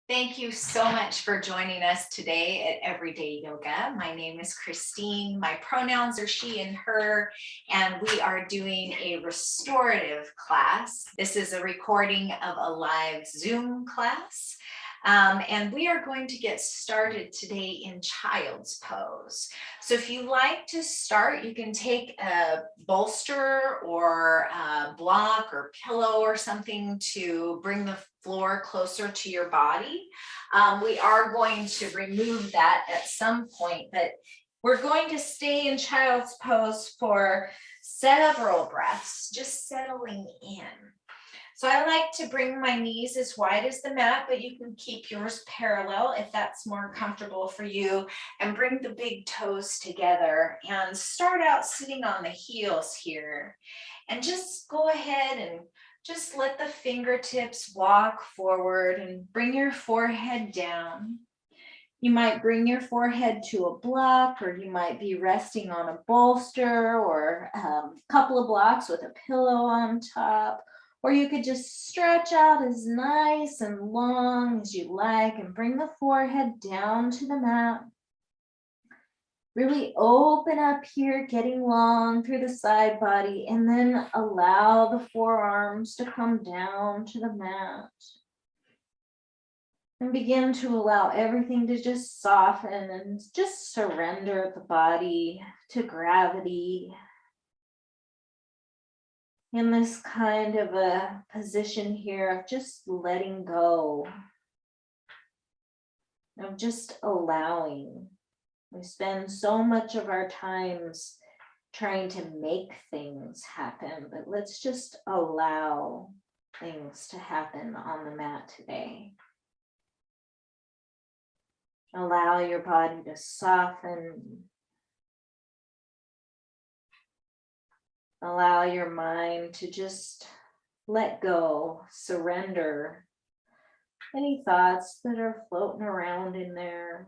Thank you so much for joining us today at Everyday Yoga. My name is Christine. My pronouns are she and her, and we are doing a restorative class. This is a recording of a live Zoom class. And we are going to get started today in child's pose. So if you like to start, you can take a bolster or a block or pillow or something to bring the floor closer to your body. We are going to remove that at some point, but we're going to stay in child's pose for several breaths, just settling in. So I like to bring my knees as wide as the mat, but you can keep yours parallel if that's more comfortable for you, and bring the big toes together and start out sitting on the heels here. And just go ahead and just let the fingertips walk forward and bring your forehead down. You might bring your forehead to a block, or you might be resting on a bolster or a couple of blocks with a pillow on top. Or you could just stretch out as nice and long as you like and bring the forehead down to the mat. Really open up here, getting long through the side body, and then allow the forearms to come down to the mat. And begin to allow everything to just soften and just surrender the body to gravity. In this kind of a position here of just letting go, of just allowing. We spend so much of our times trying to make things happen, but let's just allow things to happen on the mat today. Allow your body to soften. Allow your mind to just let go, surrender any thoughts that are floating around in there.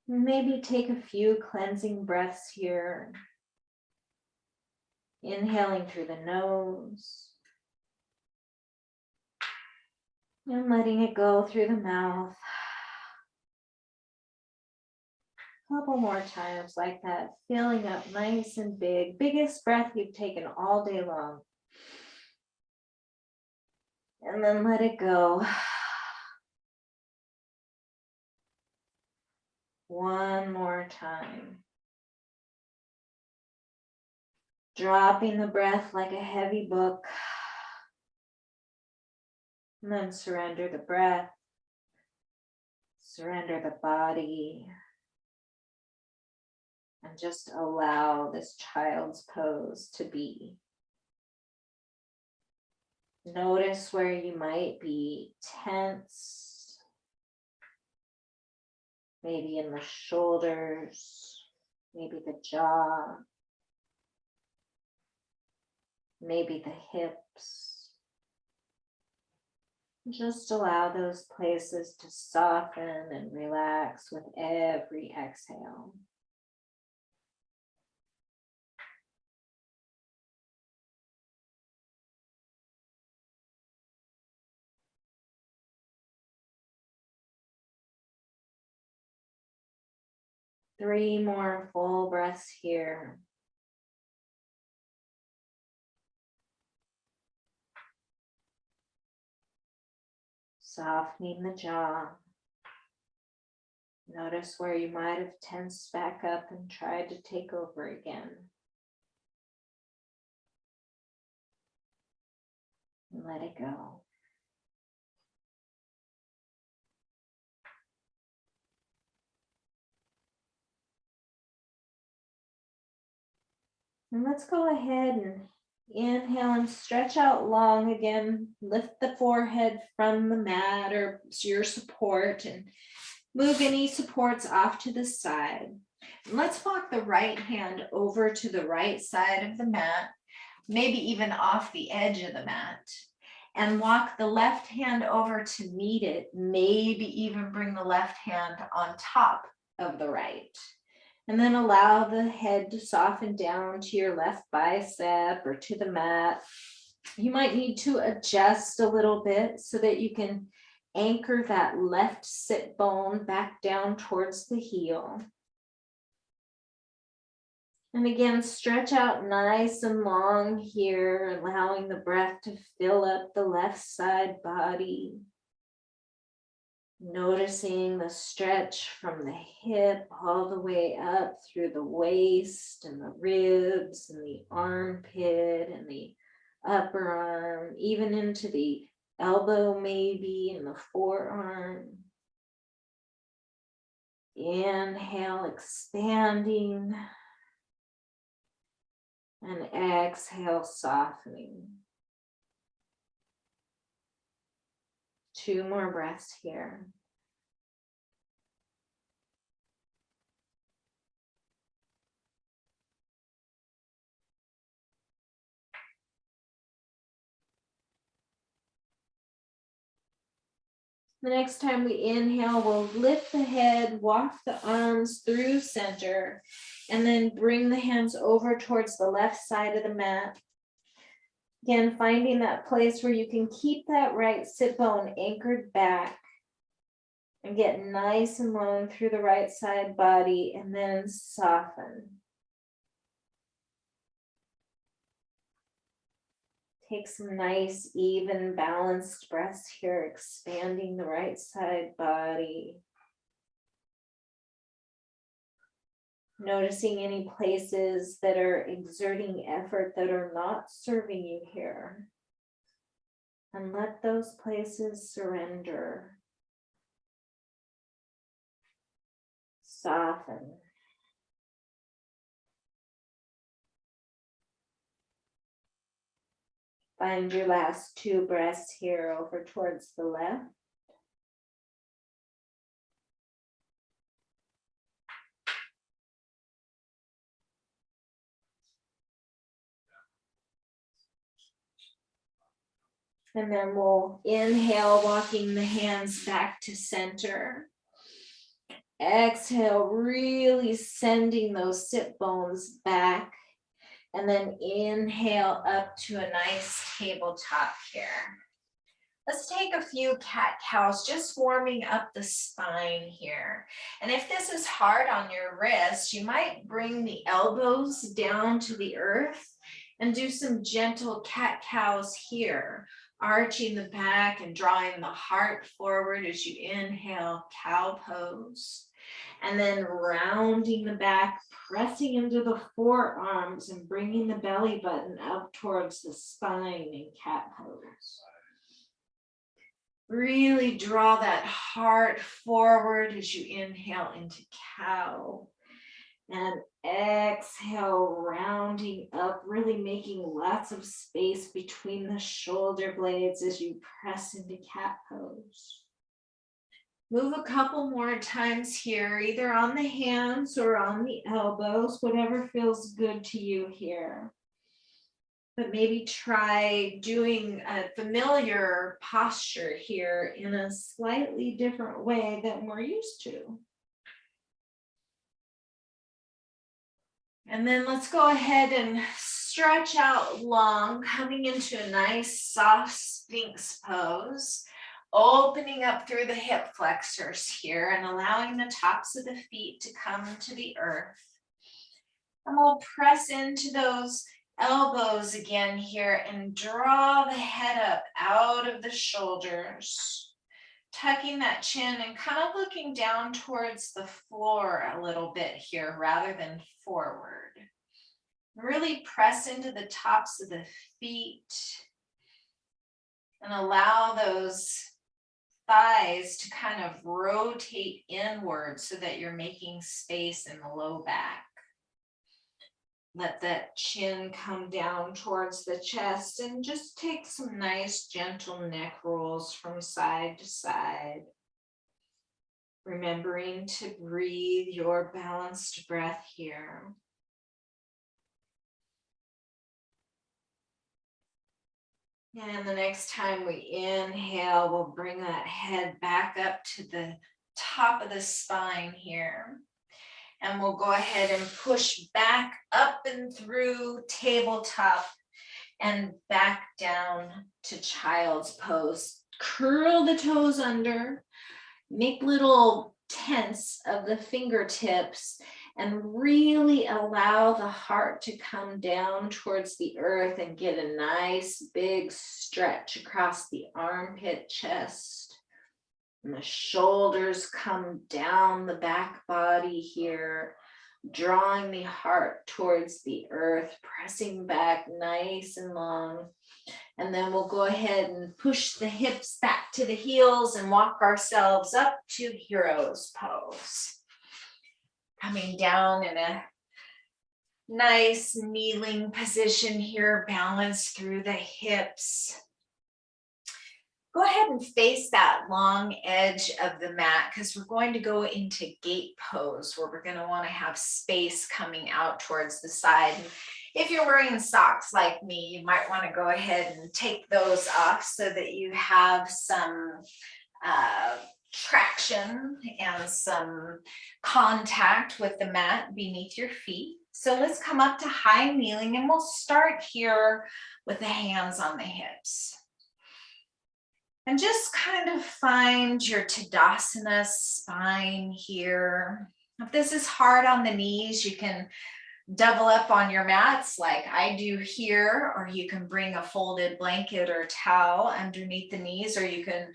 Maybe take a few cleansing breaths here. Inhaling through the nose and letting it go through the mouth. Couple more times like that, filling up nice and big. Biggest breath you've taken all day long. And then let it go. One more time. Dropping the breath like a heavy book. And then surrender the breath. Surrender the body. And just allow this child's pose to be. Notice where you might be tense. Maybe in the shoulders, maybe the jaw, maybe the hips. Just allow those places to soften and relax with every exhale. Three more full breaths here. Softening the jaw. Notice where you might have tensed back up and tried to take over again. And let it go. And let's go ahead and inhale and stretch out long again. Lift the forehead from the mat or your support and move any supports off to the side. And let's walk the right hand over to the right side of the mat, maybe even off the edge of the mat. And walk the left hand over to meet it, maybe even bring the left hand on top of the right. And then allow the head to soften down to your left bicep or to the mat. You might need to adjust a little bit so that you can anchor that left sit bone back down towards the heel. And again, stretch out nice and long here, allowing the breath to fill up the left side body. Noticing the stretch from the hip all the way up through the waist and the ribs and the armpit and the upper arm, even into the elbow maybe and the forearm. Inhale, expanding, and exhale, softening. 2 more breaths here. The next time we inhale, we'll lift the head, walk the arms through center, and then bring the hands over towards the left side of the mat. Again, finding that place where you can keep that right sit bone anchored back and get nice and long through the right side body, and then soften. Take some nice, even, balanced breaths here, expanding the right side body. Noticing any places that are exerting effort that are not serving you here. And let those places surrender. Soften. Find your last 2 breaths here over towards the left. And then we'll inhale, walking the hands back to center. Exhale, really sending those sit bones back. And then inhale up to a nice tabletop here. Let's take a few cat-cows, just warming up the spine here. And if this is hard on your wrist, you might bring the elbows down to the earth and do some gentle cat-cows here, arching the back and drawing the heart forward as you inhale, cow pose. And then rounding the back, pressing into the forearms and bringing the belly button up towards the spine in cat pose. Really draw that heart forward as you inhale into cow. And exhale, rounding up, really making lots of space between the shoulder blades as you press into cat pose. Move a couple more times here, either on the hands or on the elbows, whatever feels good to you here. But maybe try doing a familiar posture here in a slightly different way than we're used to. And then let's go ahead and stretch out long, coming into a nice soft Sphinx pose. Opening up through the hip flexors here and allowing the tops of the feet to come to the earth. And we'll press into those elbows again here and draw the head up out of the shoulders. Tucking that chin and kind of looking down towards the floor a little bit here rather than forward. Really press into the tops of the feet and allow those thighs to kind of rotate inward so that you're making space in the low back. Let that chin come down towards the chest and just take some nice gentle neck rolls from side to side. Remembering to breathe your balanced breath here. And the next time we inhale, we'll bring that head back up to the top of the spine here. And we'll go ahead and push back up and through tabletop and back down to child's pose. Curl the toes under, make little tents of the fingertips, and really allow the heart to come down towards the earth and get a nice big stretch across the armpit, chest. And the shoulders come down the back body here, drawing the heart towards the earth, pressing back nice and long. And then we'll go ahead and push the hips back to the heels and walk ourselves up to hero's pose. Coming down in a nice kneeling position here, balance through the hips. Go ahead and face that long edge of the mat because we're going to go into gate pose where we're going to want to have space coming out towards the side. And if you're wearing socks like me, you might want to go ahead and take those off so that you have some traction and some contact with the mat beneath your feet. So let's come up to high kneeling, and we'll start here with the hands on the hips. And just kind of find your Tadasana spine here. If this is hard on the knees, you can double up on your mats like I do here, or you can bring a folded blanket or towel underneath the knees, or you can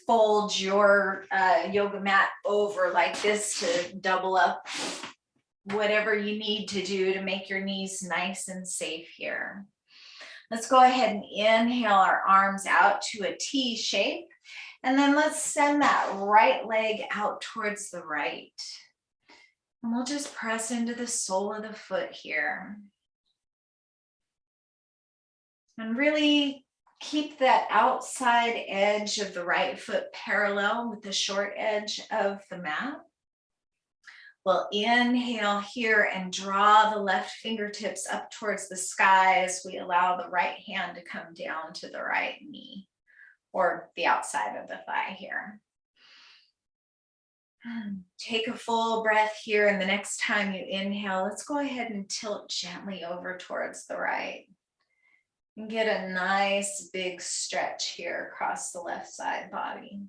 fold your yoga mat over like this to double up, whatever you need to do to make your knees nice and safe here. Let's go ahead and inhale our arms out to a T shape. And then let's send that right leg out towards the right. And we'll just press into the sole of the foot here. And really keep that outside edge of the right foot parallel with the short edge of the mat. We'll inhale here and draw the left fingertips up towards the sky as we allow the right hand to come down to the right knee or the outside of the thigh here. Take a full breath here, and the next time you inhale, let's go ahead and tilt gently over towards the right. And get a nice big stretch here across the left side body.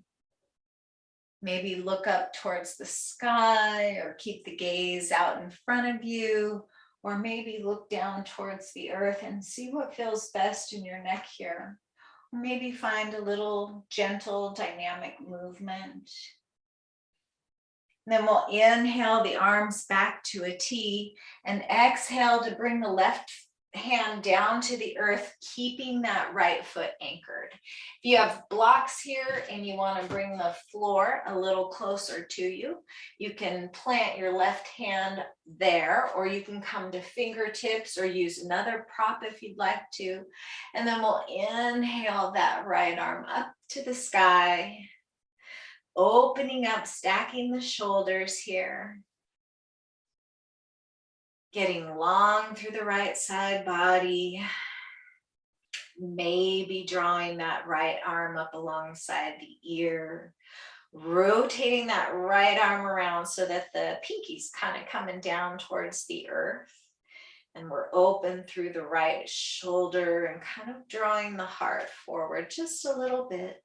Maybe look up towards the sky or keep the gaze out in front of you, or maybe look down towards the earth and see what feels best in your neck here. Or maybe find a little gentle dynamic movement. Then we'll inhale the arms back to a T and exhale to bring the left hand down to the earth, keeping that right foot anchored. If you have blocks here and you want to bring the floor a little closer to you, you can plant your left hand there, or you can come to fingertips or use another prop if you'd like to. And then we'll inhale that right arm up to the sky, opening up, stacking the shoulders here. Getting long through the right side body, maybe drawing that right arm up alongside the ear, rotating that right arm around so that the pinky's kind of coming down towards the earth. And we're open through the right shoulder and kind of drawing the heart forward just a little bit.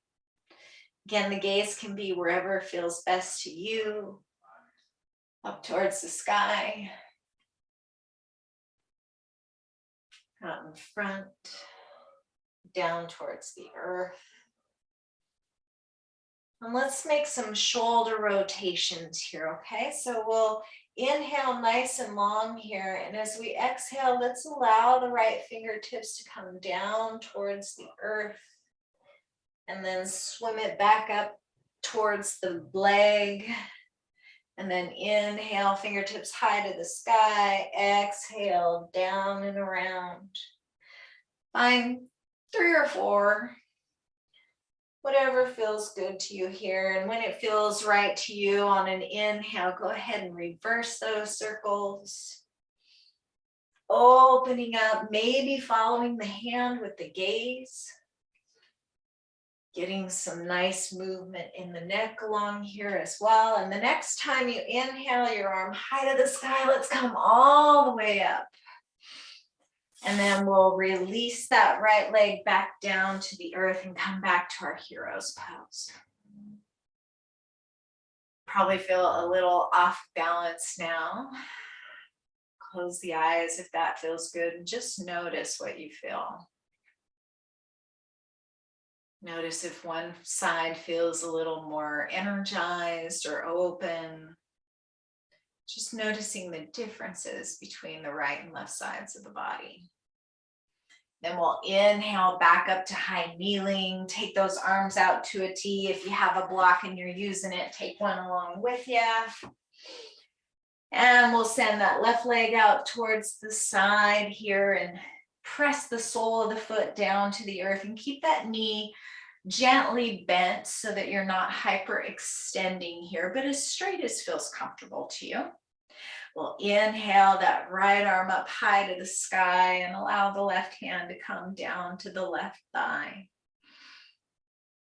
Again, the gaze can be wherever feels best to you, up towards the sky. Out in front, down towards the earth. And let's make some shoulder rotations here, okay? So we'll inhale nice and long here. And as we exhale, let's allow the right fingertips to come down towards the earth. And then swim it back up towards the leg. And then inhale, fingertips high to the sky. Exhale, down and around. Find 3 or 4. Whatever feels good to you here. And when it feels right to you on an inhale, go ahead and reverse those circles. Opening up, maybe following the hand with the gaze. Getting some nice movement in the neck along here as well. And the next time you inhale, your arm high to the sky, let's come all the way up. And then we'll release that right leg back down to the earth and come back to our hero's pose. Probably feel a little off balance now. Close the eyes if that feels good, and just notice what you feel. Notice if one side feels a little more energized or open. Just noticing the differences between the right and left sides of the body. Then we'll inhale back up to high kneeling. Take those arms out to a T. If you have a block and you're using it, take one along with you. And we'll send that left leg out towards the side here and press the sole of the foot down to the earth and keep that knee gently bent so that you're not hyperextending here, but as straight as feels comfortable to you. We'll inhale that right arm up high to the sky and allow the left hand to come down to the left thigh.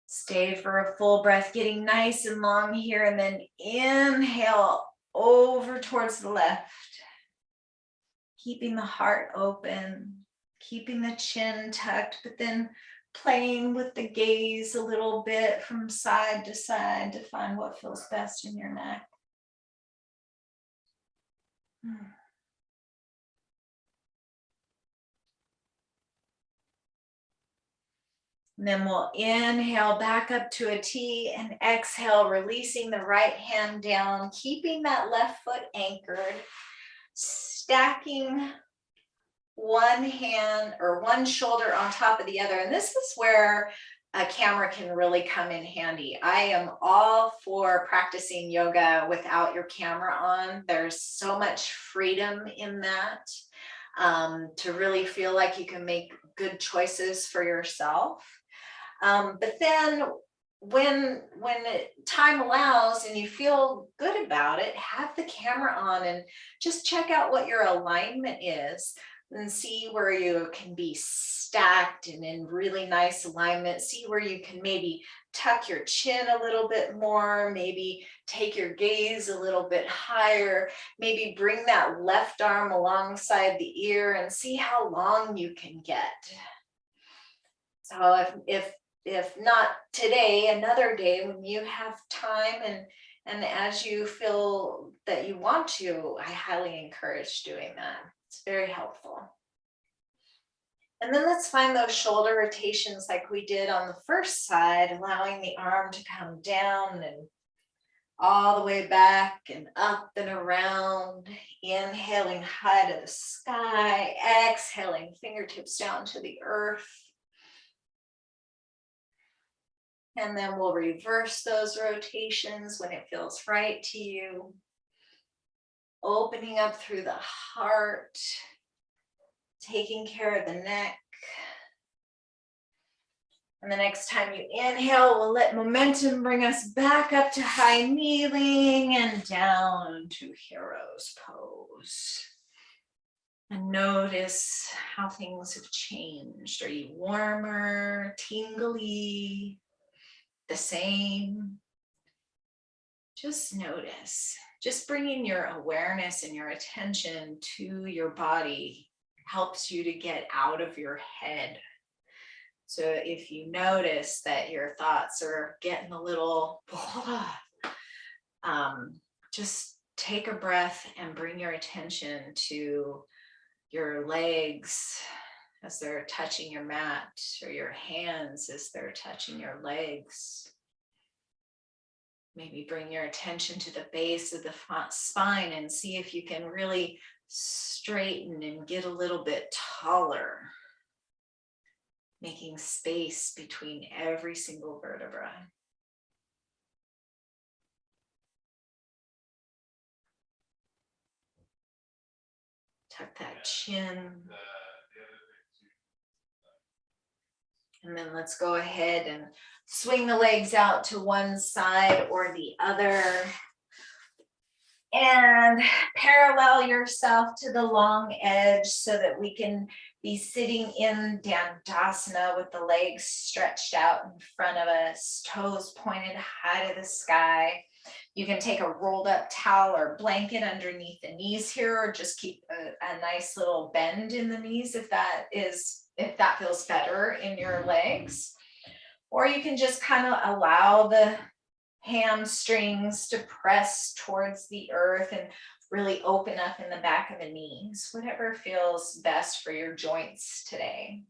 Stay for a full breath, getting nice and long here, and then inhale over towards the left. Keeping the heart open, keeping the chin tucked, but then playing with the gaze a little bit from side to side to find what feels best in your neck. And then we'll inhale back up to a T and exhale, releasing the right hand down, keeping that left foot anchored, stacking one hand or one shoulder on top of the other. And this is where a camera can really come in handy. I am all for practicing yoga without your camera on. There's so much freedom in that, to really feel like you can make good choices for yourself. But then when time allows and you feel good about it, have the camera on and just check out what your alignment is and see where you can be stacked and in really nice alignment. See where you can maybe tuck your chin a little bit more, maybe take your gaze a little bit higher, maybe bring that left arm alongside the ear and see how long you can get. So if not today, another day when you have time and as you feel that you want to, I highly encourage doing that. It's very helpful. And then let's find those shoulder rotations like we did on the first side, allowing the arm to come down and all the way back and up and around, inhaling high to the sky, exhaling fingertips down to the earth. And then we'll reverse those rotations when it feels right to you. Opening up through the heart, taking care of the neck. And the next time you inhale, we'll let momentum bring us back up to high kneeling and down to hero's pose. And notice how things have changed. Are you warmer, tingly, the same? Just notice. Just bringing your awareness and your attention to your body helps you to get out of your head. So if you notice that your thoughts are getting a little, just take a breath and bring your attention to your legs as they're touching your mat, or your hands as they're touching your legs. Maybe bring your attention to the base of the spine and see if you can really straighten and get a little bit taller, making space between every single vertebra. Tuck that chin. And then let's go ahead and swing the legs out to one side or the other. And parallel yourself to the long edge so that we can be sitting in Dandasana with the legs stretched out in front of us, toes pointed high to the sky. You can take a rolled up towel or blanket underneath the knees here, or just keep a nice little bend in the knees if that feels better in your legs. Or you can just kind of allow the hamstrings to press towards the earth and really open up in the back of the knees, whatever feels best for your joints today.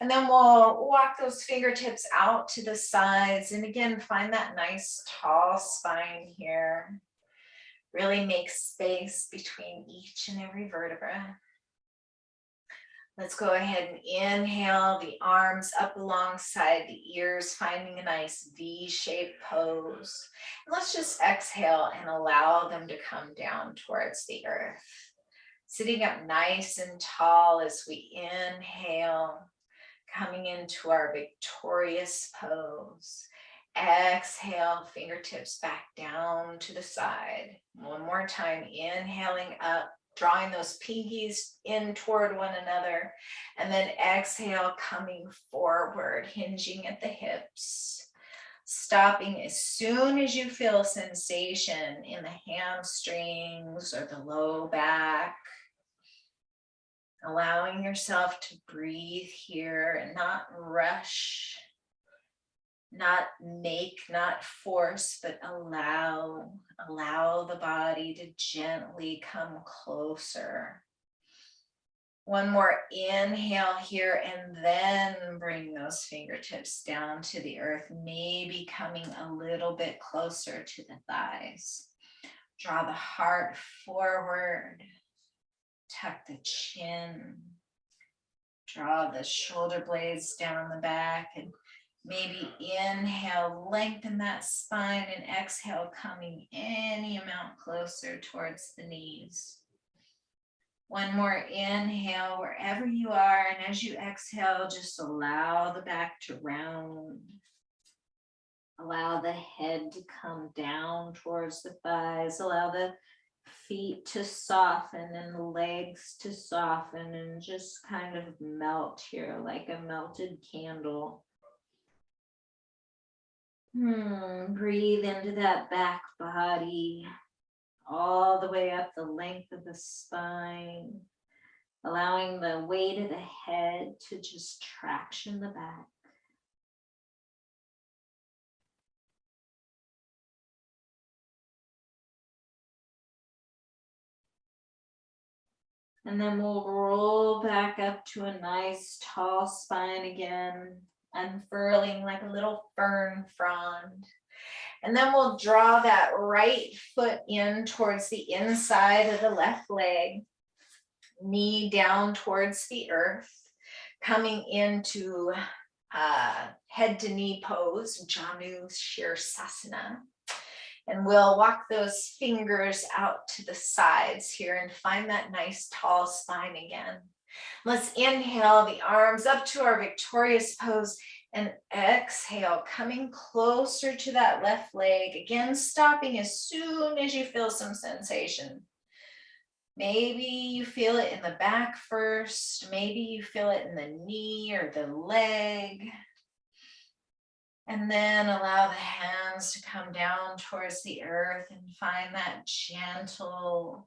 And then we'll walk those fingertips out to the sides. And again, find that nice tall spine here. Really make space between each and every vertebra. Let's go ahead and inhale the arms up alongside the ears, finding a nice V-shaped pose. And let's just exhale and allow them to come down towards the earth. Sitting up nice and tall as we inhale, coming into our victorious pose. Exhale, fingertips back down to the side. One more time, inhaling up, drawing those pinkies in toward one another, and then exhale, coming forward, hinging at the hips, stopping as soon as you feel sensation in the hamstrings or the low back, allowing yourself to breathe here and not rush, not make, not force, but allow the body to gently come closer. One more inhale here, and then bring those fingertips down to the earth, maybe coming a little bit closer to the thighs. Draw the heart forward, tuck the chin, draw the shoulder blades down the back, and maybe inhale, lengthen that spine, and exhale, coming any amount closer towards the knees. One more inhale wherever you are, and as you exhale, just allow the back to round. Allow the head to come down towards the thighs. Allow the feet to soften and the legs to soften and just kind of melt here like a melted candle. Breathe into that back body, all the way up the length of the spine, allowing the weight of the head to just traction the back. And then we'll roll back up to a nice tall spine again, unfurling like a little fern frond. And then we'll draw that right foot in towards the inside of the left leg, knee down towards the earth, coming into head to knee pose, Janu Shirsasana. And we'll walk those fingers out to the sides here and find that nice tall spine again. Let's inhale the arms up to our victorious pose and exhale, coming closer to that left leg. Again, stopping as soon as you feel some sensation. Maybe you feel it in the back first. Maybe you feel it in the knee or the leg. And then allow the hands to come down towards the earth and find that gentle,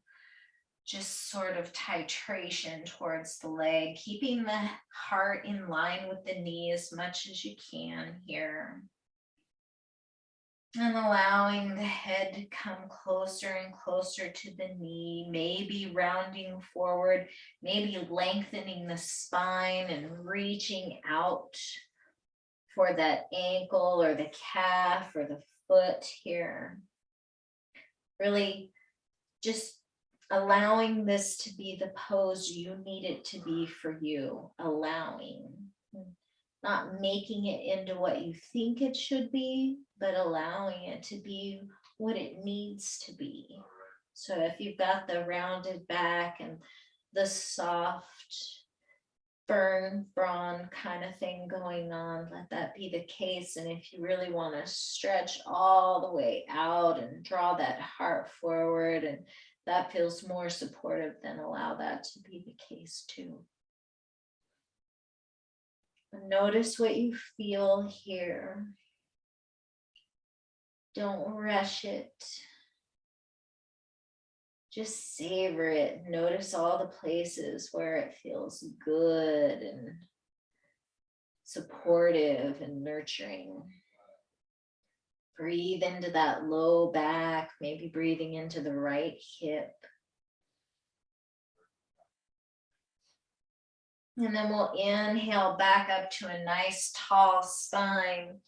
just sort of titration towards the leg, keeping the heart in line with the knee as much as you can here. And allowing the head to come closer and closer to the knee, maybe rounding forward, maybe lengthening the spine and reaching out for that ankle or the calf or the foot here. Really just allowing this to be the pose you need it to be for you. Allowing, not making it into what you think it should be, but allowing it to be what it needs to be. So if you've got the rounded back and the soft fern frond kind of thing going on, let that be the case. And if you really want to stretch all the way out and draw that heart forward, and that feels more supportive, then allow that to be the case too. Notice what you feel here. Don't rush it. Just savor it. Notice all the places where it feels good and supportive and nurturing. Breathe into that low back, maybe breathing into the right hip. And then we'll inhale back up to a nice tall spine.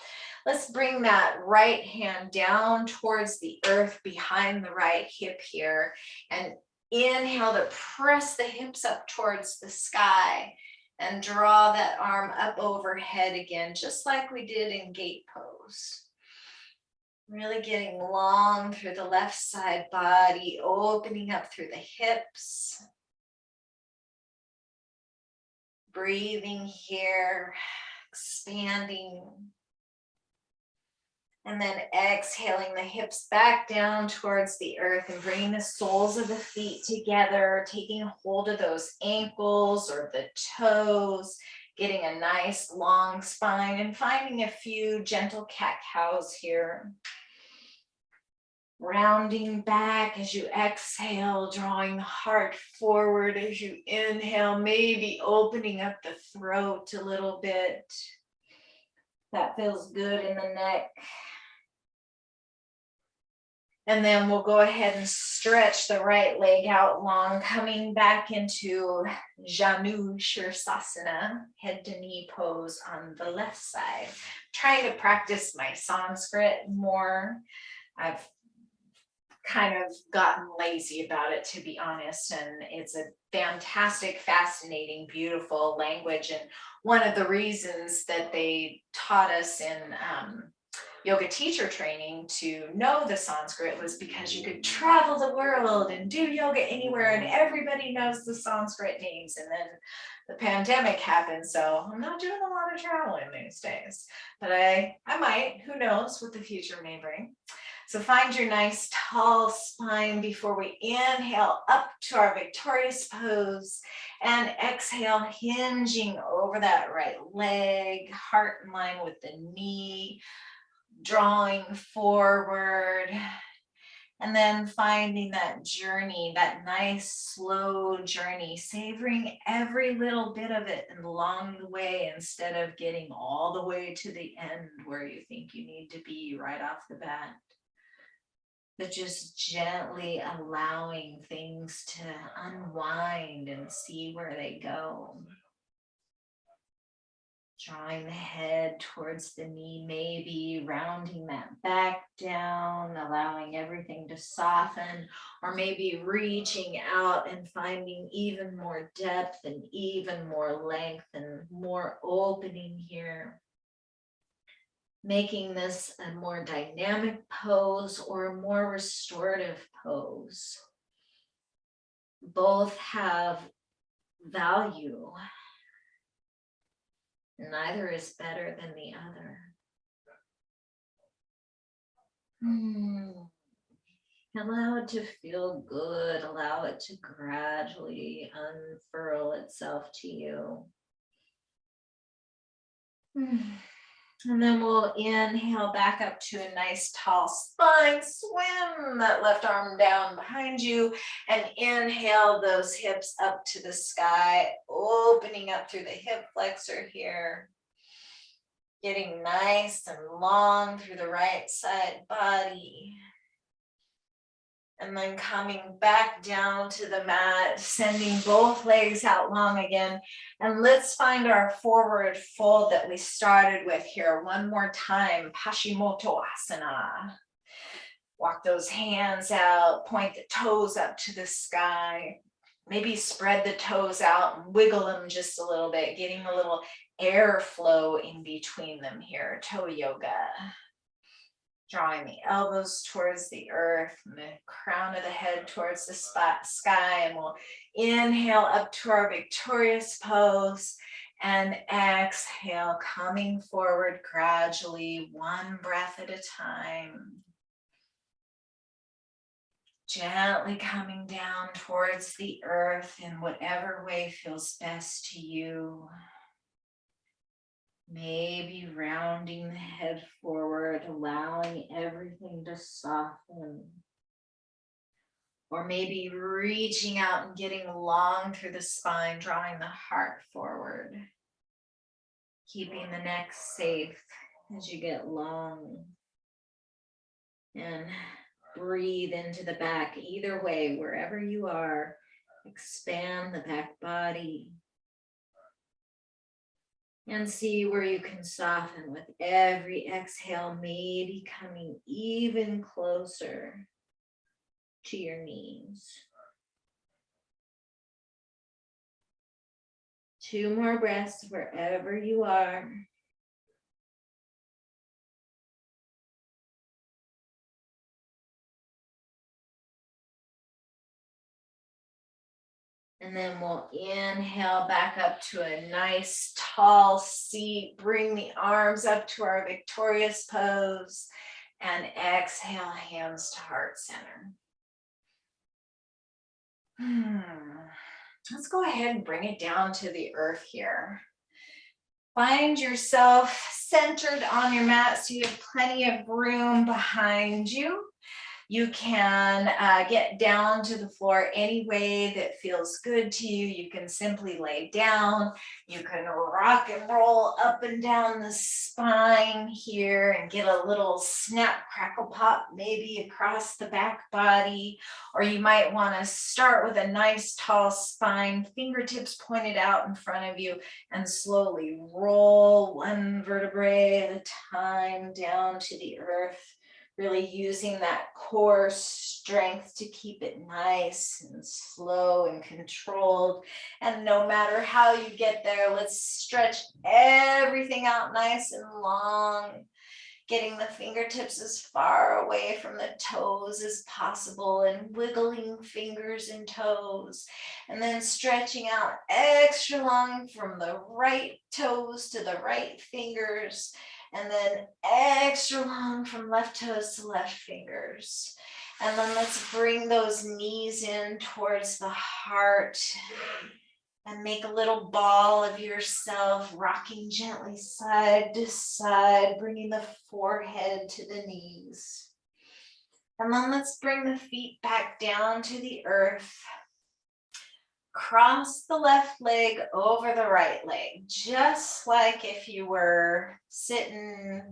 Let's bring that right hand down towards the earth behind the right hip here. And inhale to press the hips up towards the sky and draw that arm up overhead again, just like we did in gate pose. Really getting long through the left side body, opening up through the hips. Breathing here, expanding. And then exhaling the hips back down towards the earth and bringing the soles of the feet together, taking a hold of those ankles or the toes, getting a nice long spine and finding a few gentle cat-cows here. Rounding back as you exhale, drawing the heart forward as you inhale, maybe opening up the throat a little bit. That feels good in the neck. And then we'll go ahead and stretch the right leg out long, coming back into Janu Shirsasana, head to knee pose on the left side. Trying to practice my Sanskrit more. I've kind of gotten lazy about it, to be honest, and it's a fantastic, fascinating, beautiful language. And one of the reasons that they taught us in yoga teacher training to know the Sanskrit was because you could travel the world and do yoga anywhere and everybody knows the Sanskrit names. And then the pandemic happened, so I'm not doing a lot of traveling these days, but I might, who knows what the future may bring. So find your nice tall spine before we inhale up to our victorious pose and exhale, hinging over that right leg, heart in line with the knee, drawing forward, and then finding that journey, that nice slow journey, savoring every little bit of it along the way instead of getting all the way to the end where you think you need to be right off the bat. But just gently allowing things to unwind and see where they go. Drawing the head towards the knee, maybe rounding that back down, allowing everything to soften, or maybe reaching out and finding even more depth and even more length and more opening here. Making this a more dynamic pose or a more restorative pose. Both have value. Neither is better than the other. Allow it to feel good. Allow it to gradually unfurl itself to you. And then we'll inhale back up to a nice tall spine. Swim that left arm down behind you and inhale those hips up to the sky, opening up through the hip flexor here. Getting nice and long through the right side body. And then coming back down to the mat, sending both legs out long again. And let's find our forward fold that we started with here one more time, Paschimottanasana. Walk those hands out, point the toes up to the sky. Maybe spread the toes out and wiggle them just a little bit, getting a little airflow in between them here, toe yoga. Drawing the elbows towards the earth and the crown of the head towards the sky. And we'll inhale up to our victorious pose and exhale, coming forward gradually, one breath at a time. Gently coming down towards the earth in whatever way feels best to you. Maybe rounding the head forward, allowing everything to soften. Or maybe reaching out and getting long through the spine, drawing the heart forward. Keeping the neck safe as you get long. And breathe into the back. Either way, wherever you are, expand the back body. And see where you can soften with every exhale, maybe coming even closer to your knees. 2 more breaths wherever you are. And then we'll inhale back up to a nice tall seat. Bring the arms up to our victorious pose. And exhale, hands to heart center. Let's go ahead and bring it down to the earth here. Find yourself centered on your mat so you have plenty of room behind you. You can get down to the floor any way that feels good to you. You can simply lay down. You can rock and roll up and down the spine here and get a little snap, crackle, pop maybe across the back body. Or you might want to start with a nice tall spine, fingertips pointed out in front of you, and slowly roll one vertebrae at a time down to the earth. Really using that core strength to keep it nice and slow and controlled. And no matter how you get there, let's stretch everything out nice and long. Getting the fingertips as far away from the toes as possible and wiggling fingers and toes. And then stretching out extra long from the right toes to the right fingers. And then extra long from left toes to left fingers. And then let's bring those knees in towards the heart. And make a little ball of yourself, rocking gently side to side, bringing the forehead to the knees. And then let's bring the feet back down to the earth. Cross the left leg over the right leg, just like if you were sitting,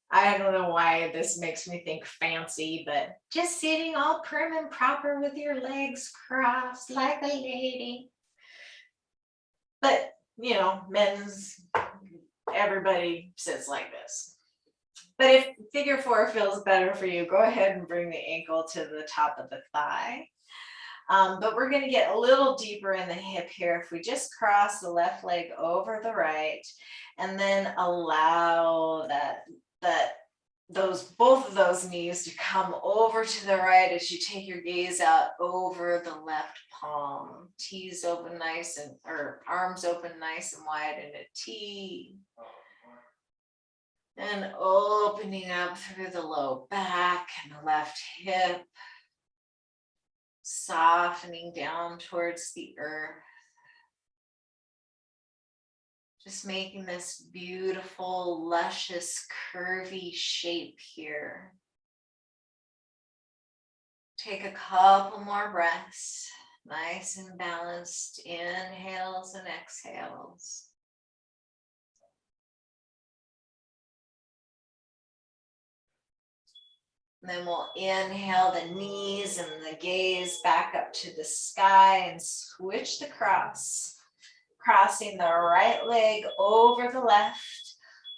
I don't know why this makes me think fancy, but just sitting all prim and proper with your legs crossed like a lady. But, you know, everybody sits like this. But if figure 4 feels better for you, go ahead and bring the ankle to the top of the thigh. But we're going to get a little deeper in the hip here. If we just cross the left leg over the right, and then allow both of those knees to come over to the right as you take your gaze out over the left palm. T's open nice and, or arms open nice and wide in a T. And opening up through the low back and the left hip. Softening down towards the earth. Just making this beautiful, luscious, curvy shape here. Take a couple more breaths, nice and balanced, inhales and exhales. And then we'll inhale the knees and the gaze back up to the sky and switch the cross. Crossing the right leg over the left,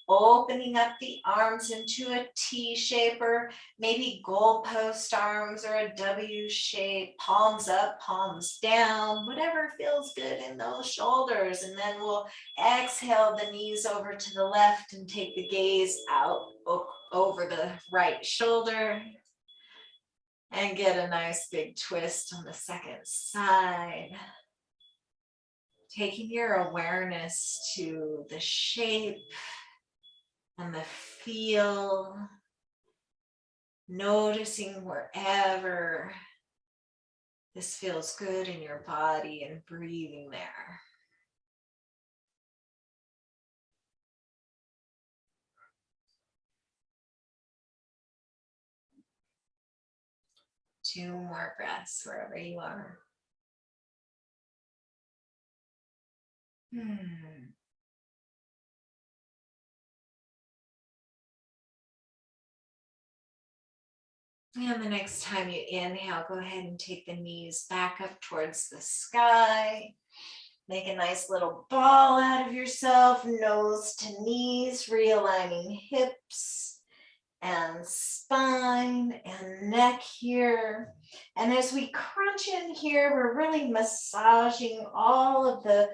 opening up the arms into a T shape or maybe goalpost arms or a W shape, palms up, palms down, whatever feels good in those shoulders. And then we'll exhale the knees over to the left and take the gaze out over the right shoulder. And get a nice big twist on the second side. Taking your awareness to the shape and the feel, noticing wherever this feels good in your body and breathing there. 2 more breaths wherever you are. And the next time you inhale, go ahead and take the knees back up towards the sky. Make a nice little ball out of yourself, nose to knees, realigning hips and spine and neck here. And as we crunch in here, we're really massaging all of the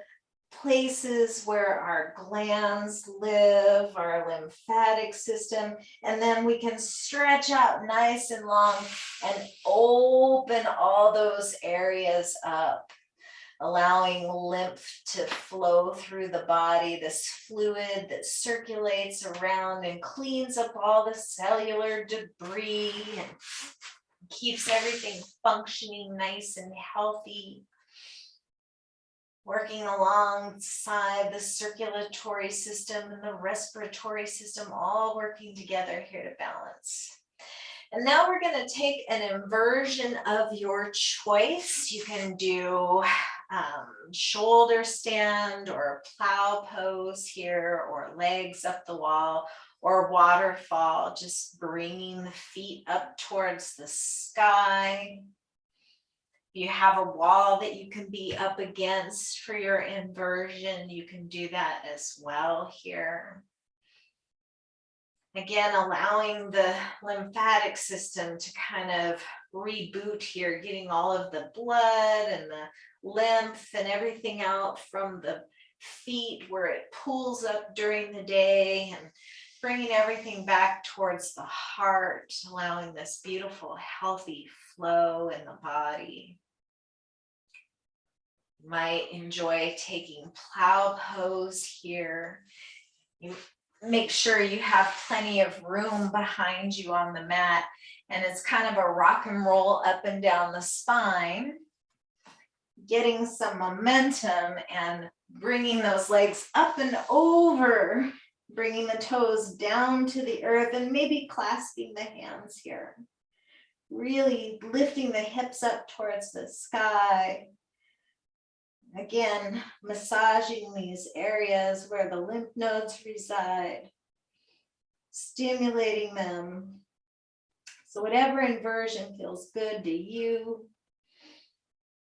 places where our glands live, our lymphatic system, and then we can stretch out nice and long and open all those areas up, allowing lymph to flow through the body, this fluid that circulates around and cleans up all the cellular debris and keeps everything functioning nice and healthy. Working alongside the circulatory system and the respiratory system, all working together here to balance. And now we're going to take an inversion of your choice. You can do shoulder stand or plow pose here, or legs up the wall, or waterfall, just bringing the feet up towards the sky. You have a wall that you can be up against for your inversion, you can do that as well here. Again, allowing the lymphatic system to kind of reboot here, getting all of the blood and the lymph and everything out from the feet where it pools up during the day, and bringing everything back towards the heart, allowing this beautiful, healthy flow in the body. You might enjoy taking plow pose here. You make sure you have plenty of room behind you on the mat, and it's kind of a rock and roll up and down the spine, getting some momentum and bringing those legs up and over, bringing the toes down to the earth, and maybe clasping the hands here, really lifting the hips up towards the sky. Again, massaging these areas where the lymph nodes reside, stimulating them. So whatever inversion feels good to you.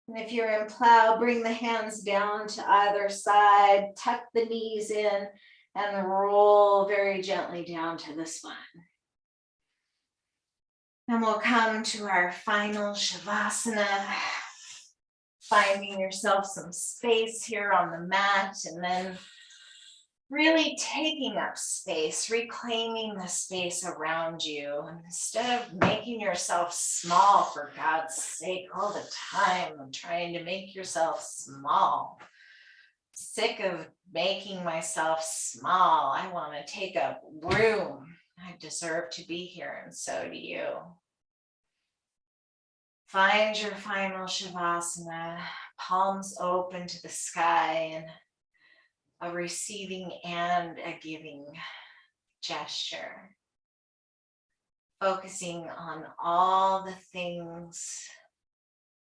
And if you're in plow, bring the hands down to either side, tuck the knees in, and roll very gently down to the spine. And we'll come to our final Shavasana. Finding yourself some space here on the mat, and then really taking up space, reclaiming the space around you. And instead of making yourself small, for God's sake, all the time, trying to make yourself small. Sick of making myself small. I want to take up room. I deserve to be here, and so do you. Find your final Shavasana, palms open to the sky, and a receiving and a giving gesture. Focusing on all the things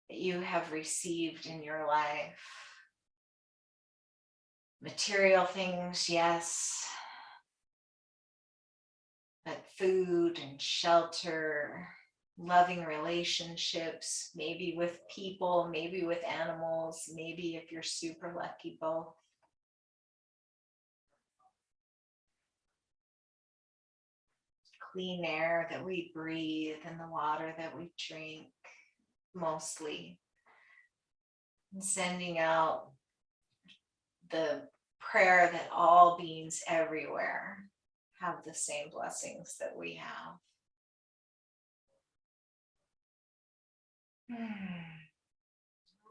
that you have received in your life. Material things, yes, but food and shelter, loving relationships, maybe with people, maybe with animals, maybe if you're super lucky, both. Clean air that we breathe and the water that we drink, mostly. And sending out the prayer that all beings everywhere have the same blessings that we have.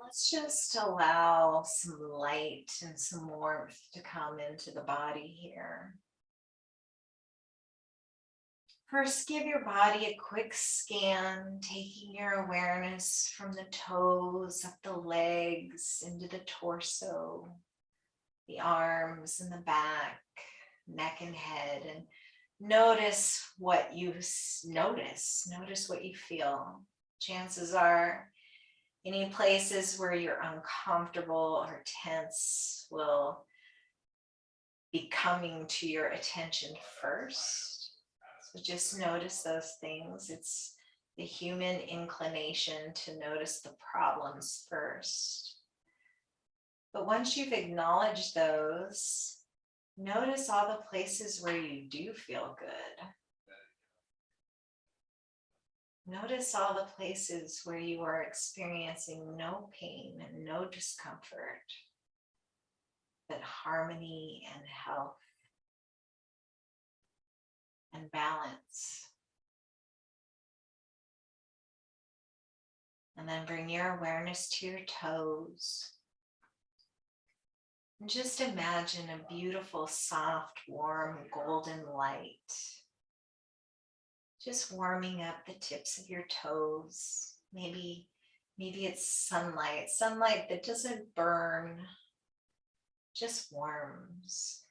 Let's just allow some light and some warmth to come into the body here. First, give your body a quick scan, taking your awareness from the toes, up the legs, into the torso, the arms and the back, neck and head, and notice what you notice. Notice what you feel. Chances are any places where you're uncomfortable or tense will be coming to your attention first. So just notice those things. It's the human inclination to notice the problems first. But once you've acknowledged those, notice all the places where you do feel good. Notice all the places where you are experiencing no pain and no discomfort, but harmony and health and balance. And then bring your awareness to your toes. And just imagine a beautiful, soft, warm, golden light. Just warming up the tips of your toes. Maybe it's sunlight that doesn't burn, just warms.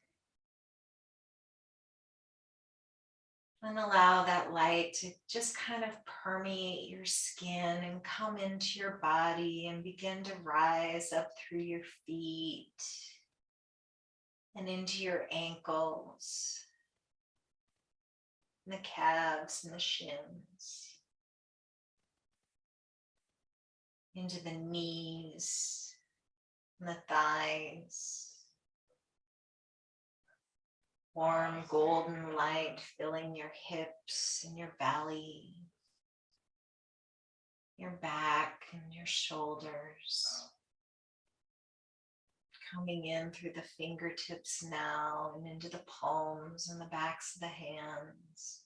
And allow that light to just kind of permeate your skin and come into your body and begin to rise up through your feet and into your ankles, and the calves and the shins, into the knees and the thighs. Warm golden light filling your hips and your belly, your back and your shoulders. Coming in through the fingertips now and into the palms and the backs of the hands.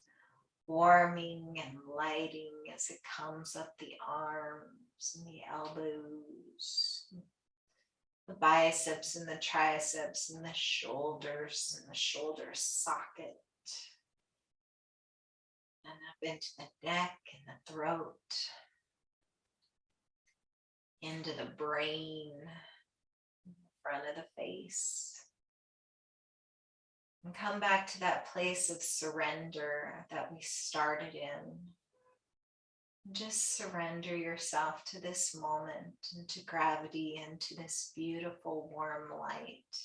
Warming and lighting as it comes up the arms and the elbows, the biceps and the triceps and the shoulders and the shoulder socket, and up into the neck and the throat, into the brain, front of the face. And come back to that place of surrender that we started in. Just surrender yourself to this moment and to gravity and to this beautiful warm light.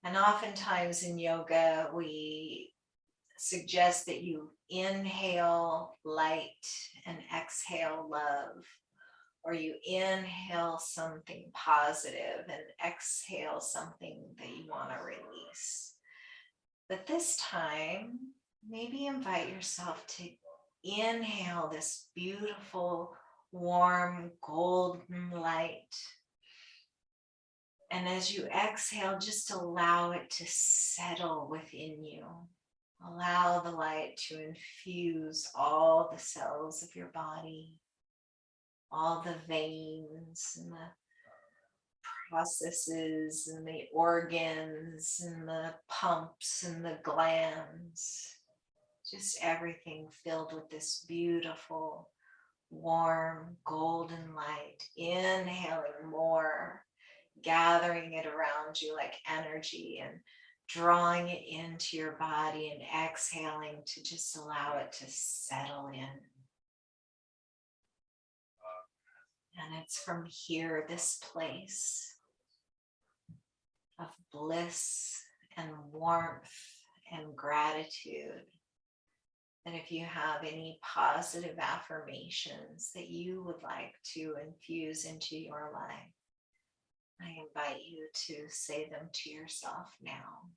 And oftentimes in yoga, we suggest that you inhale light and exhale love, or you inhale something positive and exhale something that you want to release. But this time, maybe invite yourself to inhale this beautiful, warm, golden light. And as you exhale, just allow it to settle within you. Allow the light to infuse all the cells of your body, all the veins and the processes and the organs and the pumps and the glands. Just everything filled with this beautiful, warm, golden light. Inhaling more, gathering it around you like energy and drawing it into your body, and exhaling to just allow it to settle in. And it's from here, this place of bliss and warmth and gratitude, that if you have any positive affirmations that you would like to infuse into your life, I invite you to say them to yourself now.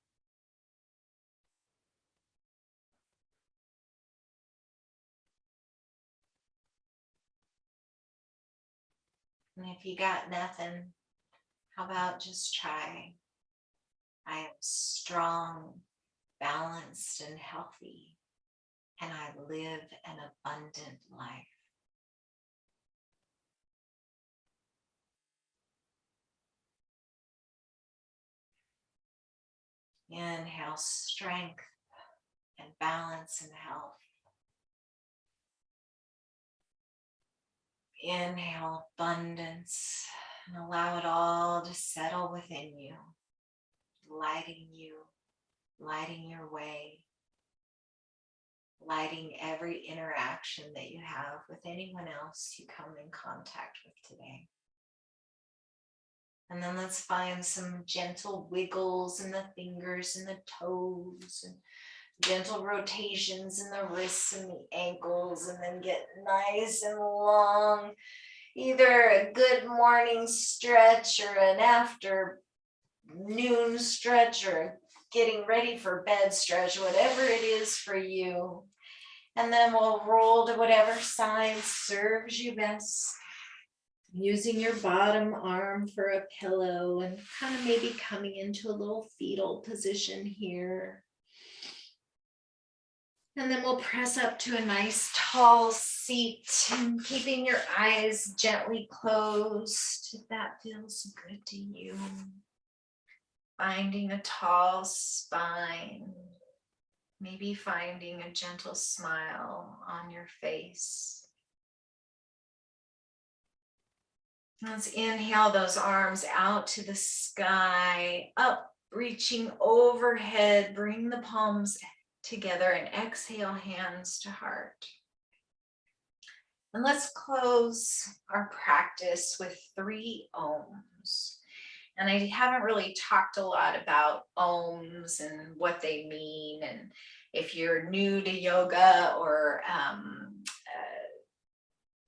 And if you got nothing, how about just try, I am strong, balanced, and healthy, and I live an abundant life. Inhale strength and balance and health. Inhale abundance and allow it all to settle within you, lighting your way. lighting every interaction that you have with anyone else you come in contact with today. And then let's find some gentle wiggles in the fingers and the toes, and gentle rotations in the wrists and the ankles, and then get nice and long. Either a good morning stretch or an afternoon stretch or getting ready for bed stretch, whatever it is for you. And then we'll roll to whatever side serves you best. Using your bottom arm for a pillow and kind of maybe coming into a little fetal position here. And then we'll press up to a nice tall seat and keeping your eyes gently closed if that feels good to you. Finding a tall spine, maybe finding a gentle smile on your face. Let's inhale those arms out to the sky, up, reaching overhead. Bring the palms together and exhale, hands to heart. And let's close our practice with 3 ohms. And I haven't really talked a lot about ohms and what they mean. And if you're new to yoga, or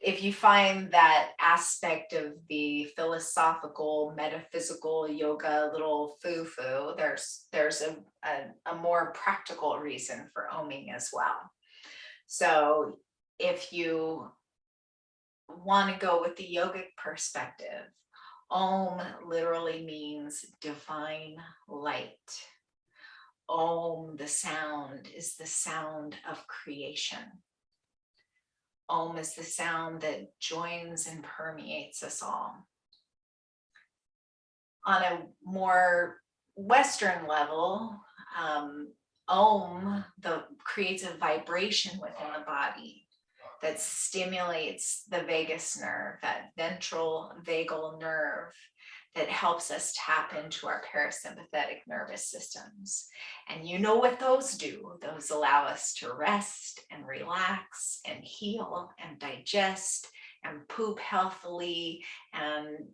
if you find that aspect of the philosophical, metaphysical yoga a little foo-foo, there's a more practical reason for ohming as well. So if you want to go with the yogic perspective, Om literally means divine light. Om, the sound, is the sound of creation. Om is the sound that joins and permeates us all. On a more Western level, Om creates a vibration within the body that stimulates the vagus nerve, that ventral vagal nerve that helps us tap into our parasympathetic nervous systems. And you know what those do? Those allow us to rest and relax and heal and digest and poop healthily and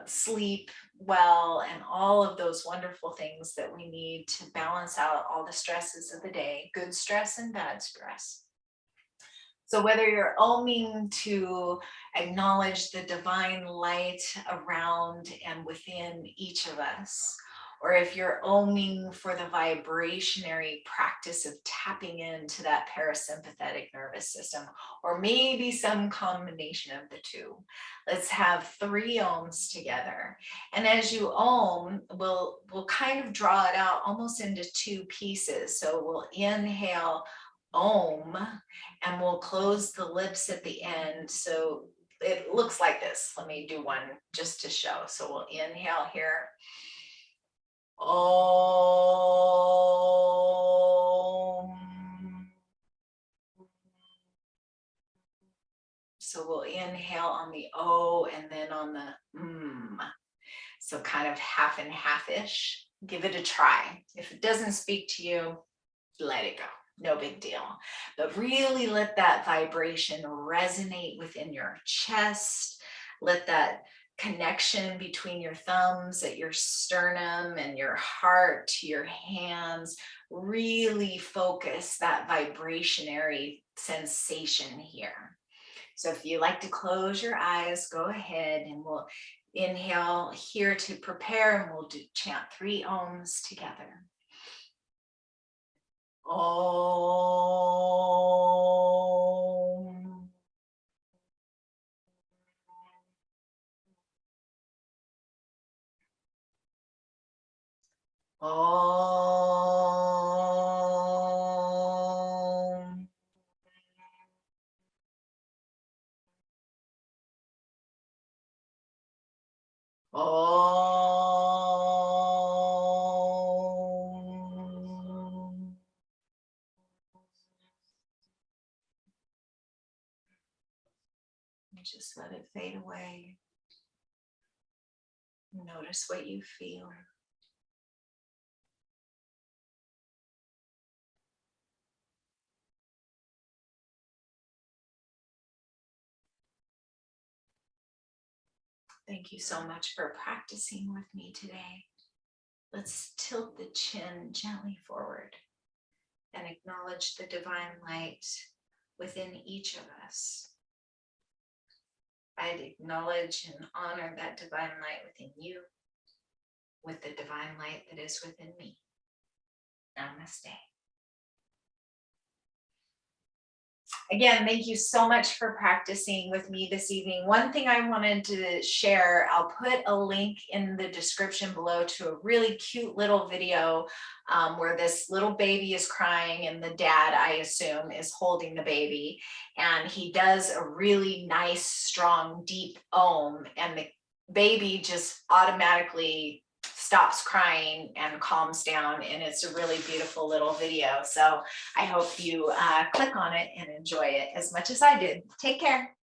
sleep well, and all of those wonderful things that we need to balance out all the stresses of the day, good stress and bad stress. So whether you're oming to acknowledge the divine light around and within each of us, or if you're oming for the vibrationary practice of tapping into that parasympathetic nervous system, or maybe some combination of the two, let's have 3 ohms together. And as you om, we'll kind of draw it out almost into 2 pieces. So we'll inhale Om, and we'll close the lips at the end. So it looks like this. Let me do one just to show. So we'll inhale here. Om. So we'll inhale on the O and then on the So kind of half and half-ish. Give it a try. If it doesn't speak to you, let it go. No big deal. But really let that vibration resonate within your chest. Let that connection between your thumbs at your sternum and your heart to your hands really focus that vibrationary sensation here. So if you like to close your eyes, go ahead, and we'll inhale here to prepare, and we'll chant 3 ohms together. Om. Om. Om. Just let it fade away. Notice what you feel. Thank you so much for practicing with me today. Let's tilt the chin gently forward and acknowledge the divine light within each of us. I'd acknowledge and honor that divine light within you with the divine light that is within me. Namaste. Again, thank you so much for practicing with me this evening. One thing I wanted to share, I'll put a link in the description below to a really cute little video where this little baby is crying and the dad, I assume, is holding the baby. And he does a really nice, strong, deep om, and the baby just automatically stops crying and calms down, and it's a really beautiful little video. So I hope you click on it and enjoy it as much as I did. Take care.